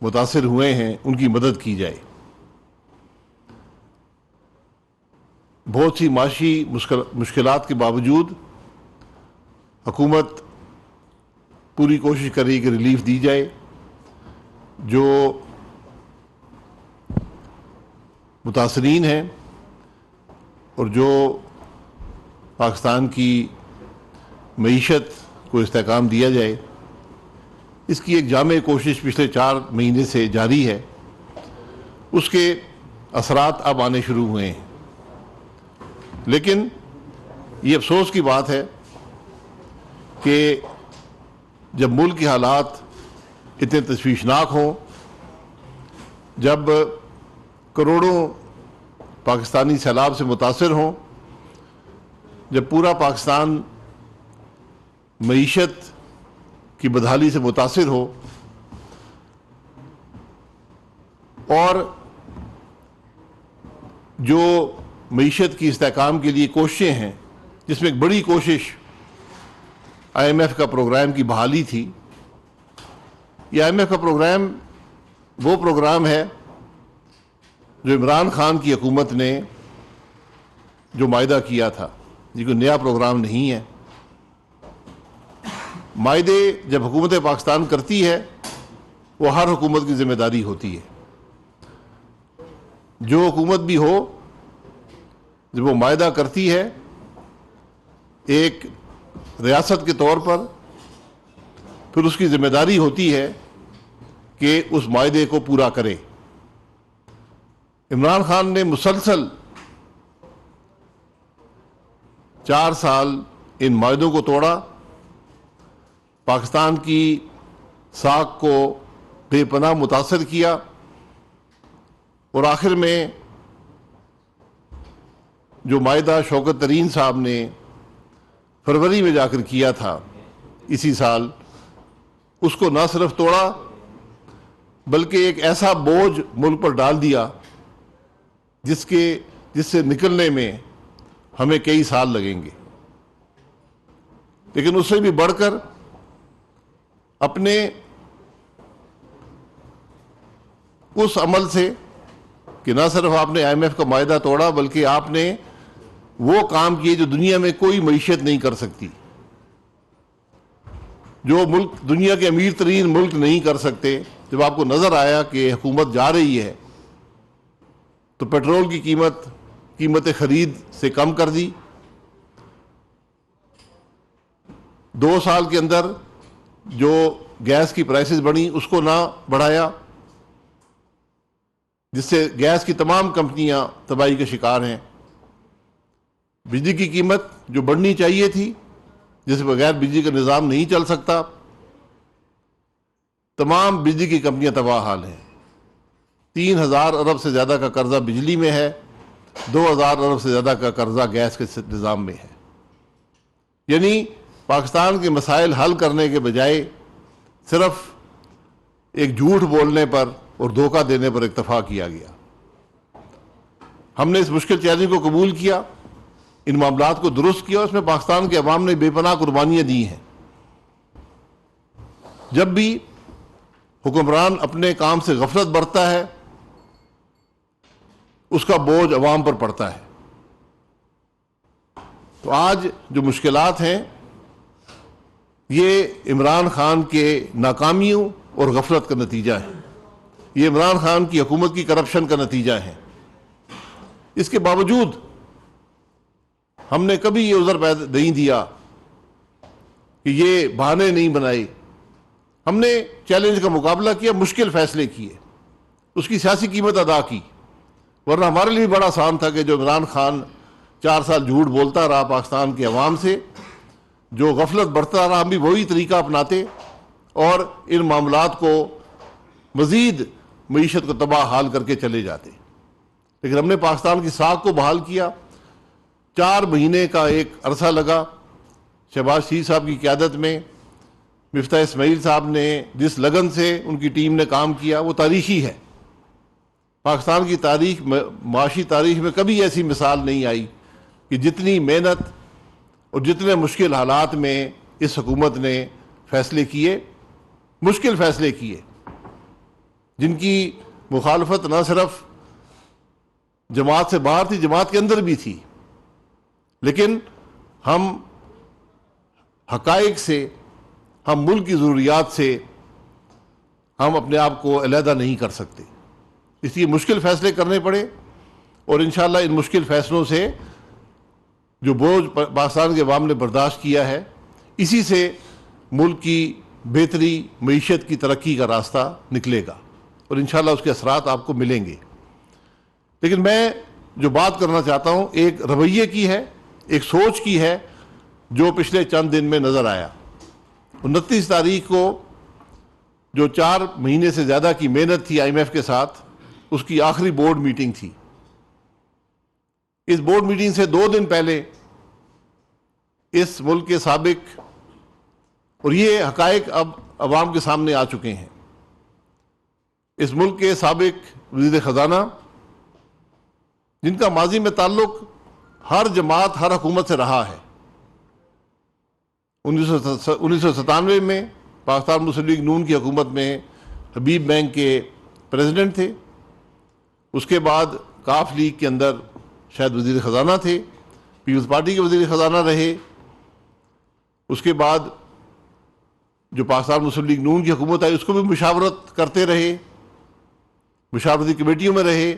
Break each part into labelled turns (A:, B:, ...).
A: मुतासिर हुए हैं उनकी मदद की जाए। बहुत सी माशी मुश्किलात के बावजूद हुकूमत पूरी कोशिश करेगी कि रिलीफ दी जाए। जो मुतासरीन हैं और जो पाकिस्तान की मईशत को इस्तेहकाम दिया जाए, इसकी एक जामे कोशिश पिछले 4 महीने से जारी है। उसके असरात अब आने शुरू हुए हैं, लेकिन ये अफसोस की बात है कि जब मुल्क के हालात इतने तशवीशनाक हों, जब करोड़ों पाकिस्तानी सैलाब से मुतासिर हों, जब पूरा पाकिस्तान मईशत की बदहाली से मुतासिर हो और जो मईशत की इस्तेहकाम के लिए कोशिशें हैं, जिसमें एक बड़ी कोशिश IMF का प्रोग्राम की बहाली थी। यह IMF का प्रोग्राम वो प्रोग्राम है जो इमरान खान की हुकूमत ने जो मायदा किया था। ये कोई नया प्रोग्राम नहीं है। मायदे जब हुकूमत पाकिस्तान करती है, वो हर हुकूमत की जिम्मेदारी होती है। जो हुकूमत भी हो, जब वो मायदा करती है एक रियासत के तौर पर, फिर उसकी जिम्मेदारी होती है कि उस मायदे को पूरा करे। इमरान खान ने मुसलसल 4 साल इन मायदों को तोड़ा, पाकिस्तान की साख को बेपनाह मुतासर किया और आखिर में जो मायदा शौकत तरीन साहब ने फरवरी में जाकर किया था इसी साल, उसको न सिर्फ तोड़ा बल्कि एक ऐसा बोझ मुल्क पर डाल दिया जिससे निकलने में हमें कई साल लगेंगे। लेकिन उससे भी बढ़कर अपने उस अमल से कि न सिर्फ आपने IMF का मायदा तोड़ा, बल्कि आपने वो काम किए जो दुनिया में कोई मईशत नहीं कर सकती, जो मुल्क दुनिया के अमीर तरीन मुल्क नहीं कर सकते। जब आपको नजर आया कि हुकूमत जा रही है तो पेट्रोल की कीमत खरीद से कम कर दी। 2 साल के अंदर जो गैस की प्राइसेस बढ़ी उसको ना बढ़ाया, जिससे गैस की तमाम कंपनियां तबाही के शिकार हैं। बिजली की कीमत जो बढ़नी चाहिए थी, जिसके बगैर बिजली का निज़ाम नहीं चल सकता, तमाम बिजली की कंपनियां तबाह हाल हैं। 3000 अरब से ज़्यादा का कर्जा बिजली में है, 2000 अरब से ज़्यादा का कर्जा गैस के निज़ाम में है। यानी पाकिस्तान के मसाइल हल करने के बजाय सिर्फ एक झूठ बोलने पर और धोखा देने पर इत्तफाक किया गया। हमने इस मुश्किल चैलेंज को कबूल किया, इन मामलात को दुरुस्त किया, उसमें पाकिस्तान के अवाम ने बेपनाह कुर्बानियां दी हैं। जब भी हुक्मरान अपने काम से गफलत बरतता है, उसका बोझ अवाम पर पड़ता है। तो आज जो मुश्किलात हैं, ये इमरान खान के नाकामियों और गफलत का नतीजा है। ये इमरान खान की हुकूमत की करप्शन का नतीजा है। इसके बावजूद हमने कभी ये उज़र पैदा नहीं दिया कि ये बहाने नहीं बनाए। हमने चैलेंज का मुकाबला किया, मुश्किल फैसले किए, उसकी सियासी कीमत अदा की। वरना हमारे लिए बड़ा आसान था कि जो इमरान खान 4 साल झूठ बोलता रहा पाकिस्तान के अवाम से, जो गफलत बरतता रहा, हम भी वही तरीका अपनाते और इन मामलात को मज़ीद मईशत को तबाह हाल करके चले जाते। लेकिन हमने पाकिस्तान की साख को बहाल किया। 4 महीने का एक अरसा लगा। शहबाज शरीफ साहब की क़यादत में मिफ्ताह इस्माइल साहब ने जिस लगन से उनकी टीम ने काम किया, वो तारीखी है। पाकिस्तान की तारीख, माशी तारीख में कभी ऐसी मिसाल नहीं आई कि जितनी मेहनत और जितने मुश्किल हालात में इस हुकूमत ने फैसले किए, मुश्किल फैसले किए। जिनकी मुखालफत न सिर्फ जमात से बाहर थी, जमात के अंदर भी थी, लेकिन हम हकाइक से, हम मुल्क की ज़रूरियात से हम अपने आप को अलहदा नहीं कर सकते। इसलिए मुश्किल फ़ैसले करने पड़े और इंशाअल्लाह इन मुश्किल फ़ैसलों से जो बोझ पाकिस्तान के अवाम ने बर्दाश्त किया है, इसी से मुल्क की बेहतरी, मईशत की तरक्की का रास्ता निकलेगा और इंशाअल्लाह उसके असरात आपको मिलेंगे। लेकिन मैं जो बात करना चाहता हूँ एक रवैये की है, एक सोच की है, जो पिछले चंद दिन में नज़र आया। 29 तारीख को जो 4 महीने से ज़्यादा की मेहनत थी IMF के साथ, उसकी आखिरी बोर्ड मीटिंग थी। इस बोर्ड मीटिंग से 2 दिन पहले इस मुल्क के साबिक, और ये हकायक अब अवाम के सामने आ चुके हैं, इस मुल्क के साबिक वज़ीर ख़ज़ाना, जिनका माजी में ताल्लुक हर जमात, हर हुकूमत से रहा है। 1997 में पाकिस्तान मुस्लिम लीग नून की हुकूमत में हबीब बैंक के प्रेसिडेंट थे। उसके बाद काफ लीग के अंदर शायद वज़ीर ख़ज़ाना थे, पीपल्स पार्टी के वज़ीर ख़ज़ाना रहे। उसके बाद जो पाकिस्तान मुस्लिम लीग नून की हुकूमत आई, उसको भी मुशावरत करते रहे, मुशावरती कमेटियों में रहे।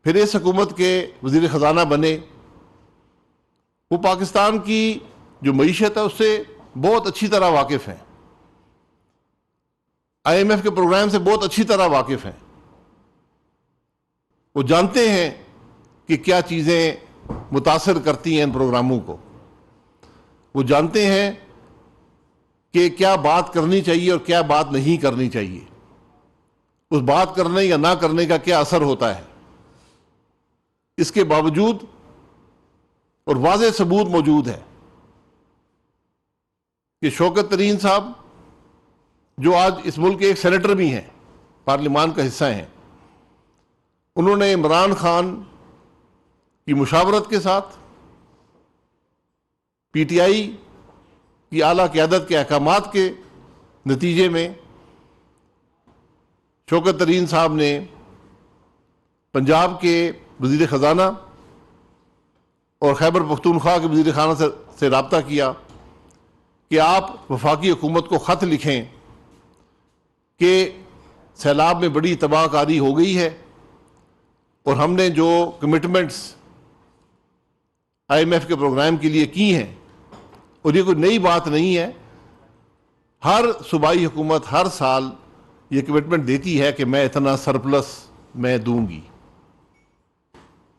A: फिर इस हुकूमत के वज़ीर ख़ज़ाना बने। वो पाकिस्तान की जो मईशत है उससे बहुत अच्छी तरह वाकिफ़ हैं, IMF के प्रोग्राम से बहुत अच्छी तरह वाकिफ़ हैं। वो जानते हैं कि क्या चीज़ें मुतासर करती हैं इन प्रोग्रामों को। वो जानते हैं कि क्या बात करनी चाहिए और क्या बात नहीं करनी चाहिए, उस बात करने या ना करने का क्या असर होता है। इसके बावजूद और वाज़ेह सबूत मौजूद है कि शौकत तरीन साहब, जो आज इस मुल्क के एक सेनेटर भी हैं, पार्लियामान का हिस्सा हैं, उन्होंने इमरान खान की मुशावरत के साथ PTI की आला क़यादत के अहकामात के नतीजे में शौकत तरीन साहब ने पंजाब के वज़ीर ख़ज़ाना और खैबर पख्तूनख्वा के वज़ीर ख़ाना से रब्ता किया कि आप वफाकी हुकूमत को ख़त लिखें कि सैलाब में बड़ी तबाहकारी हो गई है और हमने जो कमिटमेंट्स IMF के प्रोग्राम के लिए की हैं, और ये कोई नई बात नहीं है, हर सूबाई हुकूमत हर साल ये कमिटमेंट देती है कि मैं इतना सरप्लस मैं दूंगी।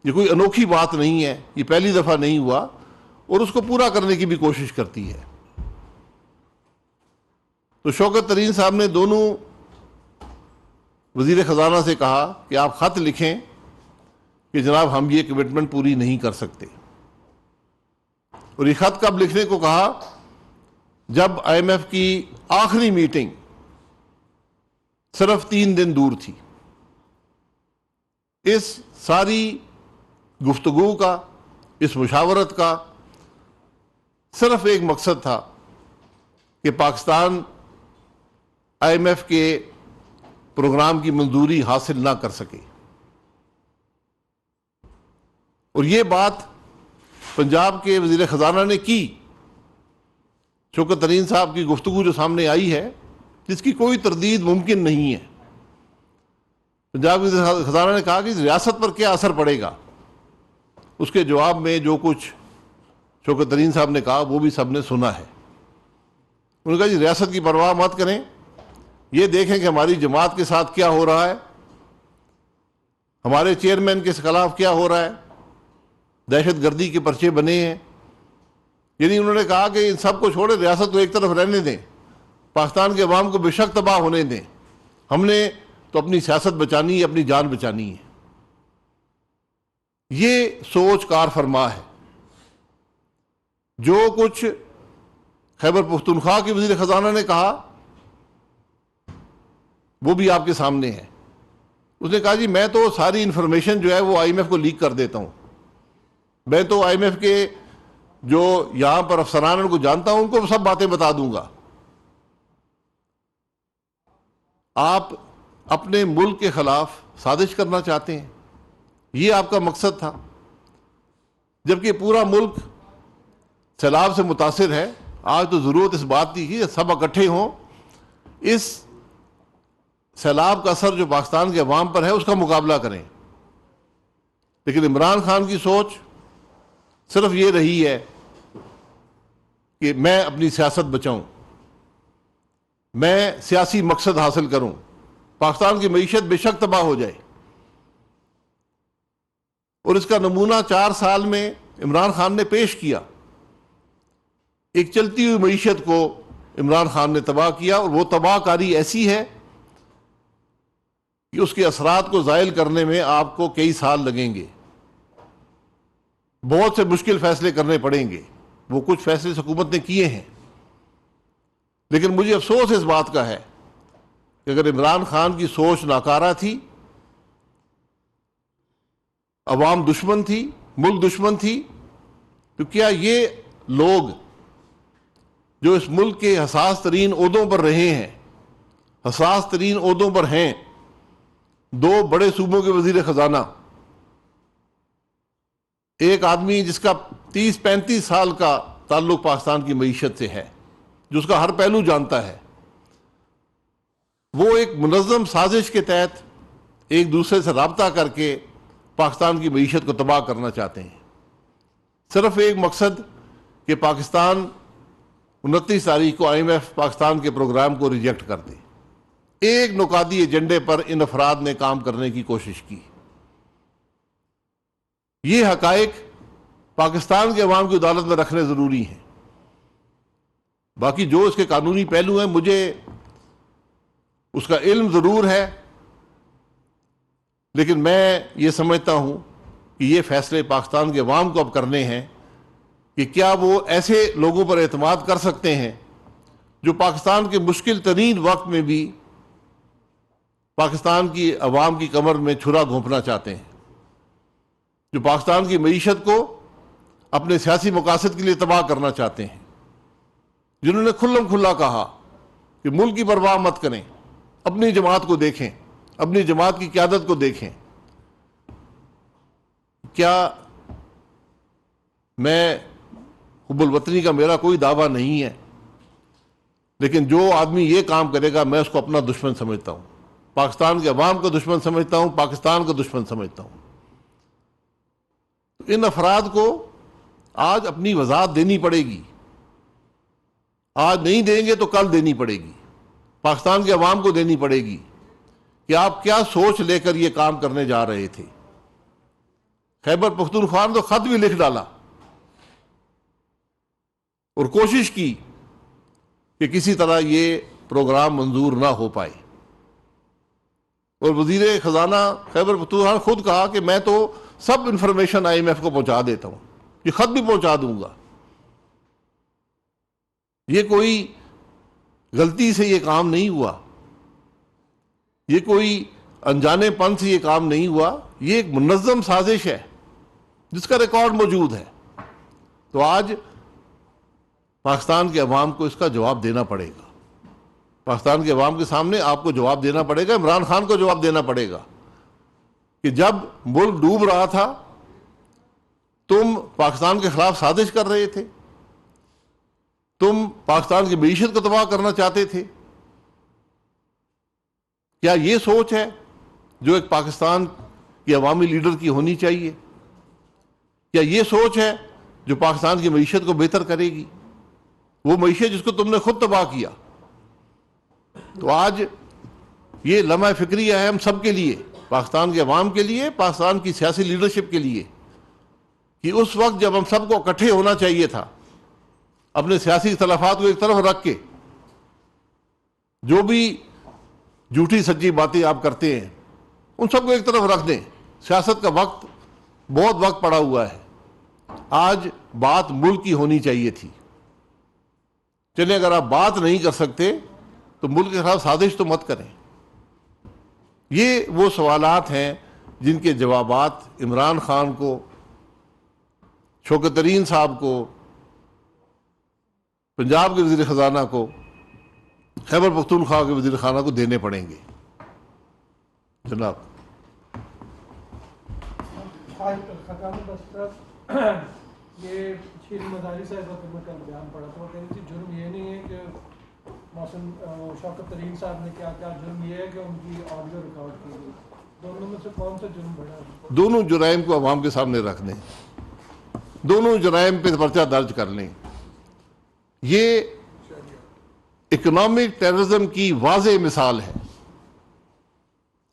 A: ये कोई अनोखी बात नहीं है, ये पहली दफ़ा नहीं हुआ, और उसको पूरा करने की भी कोशिश करती है। तो शौकत तरीन साहब ने दोनों वज़ीर ख़ज़ाना से कहा कि आप ख़त लिखें कि जनाब हम ये कमिटमेंट पूरी नहीं कर सकते। और ये ख़त कब लिखने को कहा? जब IMF की आखिरी मीटिंग सिर्फ 3 दिन दूर थी। इस सारी गुफ्तगू का, इस मुशावरत का सिर्फ एक मकसद था कि पाकिस्तान IMF के प्रोग्राम की मंजूरी हासिल ना कर सके। और ये बात पंजाब के वज़ीर ख़ज़ाना ने की। शौकत तरीन साहब की गुफ्तगू जो सामने आई है, जिसकी कोई तरदीद मुमकिन नहीं है। पंजाब के वज़ीर ख़ज़ाना ने कहा कि रियासत पर क्या असर पड़ेगा। उसके जवाब में जो कुछ शौकत तरीन साहब ने कहा वो भी सब ने सुना है। उन्होंने कहा जी रियासत की परवाह मत करें, ये देखें कि हमारी जमात के साथ क्या हो रहा है, हमारे चेयरमैन के खिलाफ क्या हो रहा है, दहशत गर्दी के पर्चे बने हैं। यानी उन्होंने कहा कि इन सब को छोड़े, रियासत को एक तरफ रहने दें, पाकिस्तान के अवाम को बेशक तबाह होने दें, हमने तो अपनी सियासत बचानी है, अपनी जान बचानी है। ये सोच कार फरमा है। जो कुछ खैबर पख्तूनख्वा के वज़ीर ख़ज़ाना ने कहा वो भी आपके सामने है। उसने कहा जी मैं तो सारी इंफॉर्मेशन जो है वो IMF को लीक कर देता हूं, मैं तो IMF के जो यहां पर अफसरान उनको जानता हूं, उनको सब बातें बता दूंगा। आप अपने मुल्क के खिलाफ साजिश करना चाहते हैं। ये आपका मकसद था, जबकि पूरा मुल्क सैलाब से मुतासिर है। आज तो ज़रूरत इस बात की कि सब इकट्ठे हों, इस सैलाब का असर जो पाकिस्तान के अवाम पर है उसका मुकाबला करें। लेकिन इमरान खान की सोच सिर्फ ये रही है कि मैं अपनी सियासत बचाऊं, मैं सियासी मकसद हासिल करूं, पाकिस्तान की मईशत बेशक तबाह हो जाए। और इसका नमूना 4 साल में इमरान खान ने पेश किया। एक चलती हुई मईशत को इमरान खान ने तबाह किया, और वो तबाहकारी ऐसी है कि उसके असरात को ज़ायल करने में आपको कई साल लगेंगे। बहुत से मुश्किल फैसले करने पड़ेंगे। वो कुछ फैसले हुकूमत ने किए हैं, लेकिन मुझे अफसोस इस बात का है कि अगर इमरान खान की सोच नाकारा थी, अवाम दुश्मन थी, मुल्क दुश्मन थी, तो क्या ये लोग जो इस मुल्क के हसास तरीन ओहदों पर रहे हैं, हसास तरीन ओहदों पर हैं, 2 बड़े सूबों के वजीर खजाना, एक आदमी जिसका 30-35 साल का ताल्लुक पाकिस्तान की मईशत से है, जो उसका हर पहलू जानता है, वो एक मुनज़्ज़म साजिश के तहत एक दूसरे से राब्ता करके पाकिस्तान की मईशत को तबाह करना चाहते हैं। सिर्फ एक मकसद कि पाकिस्तान 29 तारीख को IMF पाकिस्तान के प्रोग्राम को रिजेक्ट कर दे। एक नुकाती एजेंडे पर इन अफराद ने काम करने की कोशिश की। ये हकायक पाकिस्तान के अवाम की अदालत में रखने ज़रूरी हैं। बाकी जो इसके कानूनी पहलू हैं, मुझे उसका इल्म ज़रूर है, लेकिन मैं ये समझता हूँ कि ये फैसले पाकिस्तान के अवाम को अब करने हैं कि क्या वो ऐसे लोगों पर एतमाद कर सकते हैं जो पाकिस्तान के मुश्किल तरीन वक्त में भी पाकिस्तान की अवाम की कमर में छुरा घोंपना चाहते हैं, जो पाकिस्तान की मईशत को अपने सियासी मकासद के लिए तबाह करना चाहते हैं, जिन्होंने खुल्लम खुल्ला कहा कि मुल्क की परवाह मत करें, अपनी जमात को देखें, अपनी जमात की क़यादत को देखें। क्या मैं हुब्बुल वतनी का मेरा कोई दावा नहीं है, लेकिन जो आदमी ये काम करेगा मैं उसको अपना दुश्मन समझता हूँ, पाकिस्तान के अवाम का दुश्मन समझता हूँ, पाकिस्तान का दुश्मन समझता हूँ। इन अफराद को आज अपनी वजाहत देनी पड़ेगी। आज नहीं देंगे तो कल देनी पड़ेगी, पाकिस्तान के अवाम को देनी पड़ेगी कि आप क्या सोच लेकर ये काम करने जा रहे थे। खैबर पख्तूनख्वा ने तो खत भी लिख डाला और कोशिश की कि किसी तरह ये प्रोग्राम मंजूर ना हो पाए, और वजीर खजाना खैबर पख्तूनख्वा ने खुद कहा कि मैं तो सब इंफॉर्मेशन IMF को पहुंचा देता हूं, ये खत भी पहुंचा दूंगा। ये कोई गलती से ये काम नहीं हुआ, ये कोई अनजानेपन से ये काम नहीं हुआ, ये एक मुनज़्ज़म साजिश है जिसका रिकॉर्ड मौजूद है। तो आज पाकिस्तान के अवाम को इसका जवाब देना पड़ेगा। पाकिस्तान के अवाम के सामने आपको जवाब देना पड़ेगा, इमरान खान को जवाब देना पड़ेगा कि जब मुल्क डूब रहा था तुम पाकिस्तान के खिलाफ साजिश कर रहे थे, तुम पाकिस्तान की मईशत को तबाह करना चाहते थे। क्या ये सोच है जो एक पाकिस्तान के अवामी लीडर की होनी चाहिए? क्या ये सोच है जो पाकिस्तान की मईशत को बेहतर करेगी? वो मईशत जिसको तुमने खुद तबाह किया। तो आज ये लम्हा फिक्रिया है हम सब के लिए, पाकिस्तान के अवाम के लिए, पाकिस्तान की सियासी लीडरशिप के लिए, कि उस वक्त जब हम सबको इकट्ठे होना चाहिए था, अपने सियासी इख्तलाफात को एक तरफ रख के, जो भी झूठी सच्ची बातें आप करते हैं उन सबको एक तरफ रख दें। सियासत का वक्त, बहुत वक्त पड़ा हुआ है। आज बात मुल्क की होनी चाहिए थी। चलिए, अगर आप बात नहीं कर सकते तो मुल्क के खिलाफ साजिश तो मत करें। ये वो सवालात हैं जिनके जवाबात इमरान खान को, शौकत तरीन साहब को, पंजाब के वज़ीर ख़जाना को, खैबर पख्तूनख्वा के वज़ीर ख़ाना को देने पड़ेंगे। जनाब।
B: ये शीर मदारी साहब का मैं कल बयान पढ़ा था, वो कह रही थी जुर्म ये नहीं है कि मौसम शौकत तरीन साहब ने क्या क्या, जुर्म ये है कि उनकी ऑडियो रिकॉर्ड की गई। दोनों में से कौन सा जुर्म बड़ा है?
A: दोनों जुराइम को अवाम के सामने रखने, दोनों जुराइम पे पर्चा दर्ज कर लें। ये इकोनॉमिक टेररिज्म की वाज़ेह मिसाल है।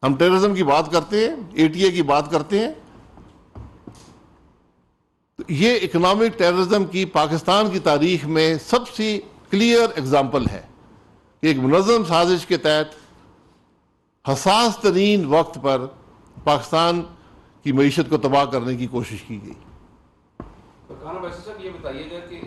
A: हम टेररिज्म की बात करते हैं, एटीए की बात करते हैं, तो ये इकोनॉमिक टेररिज्म की पाकिस्तान की तारीख में सबसे क्लियर एग्जाम्पल है कि एक मुनज़्ज़म साजिश के तहत हसास तरीन वक्त पर पाकिस्तान की मईशत को तबाह करने की कोशिश की गई।
C: तो खाना वैसे सर ये बताइएगा कि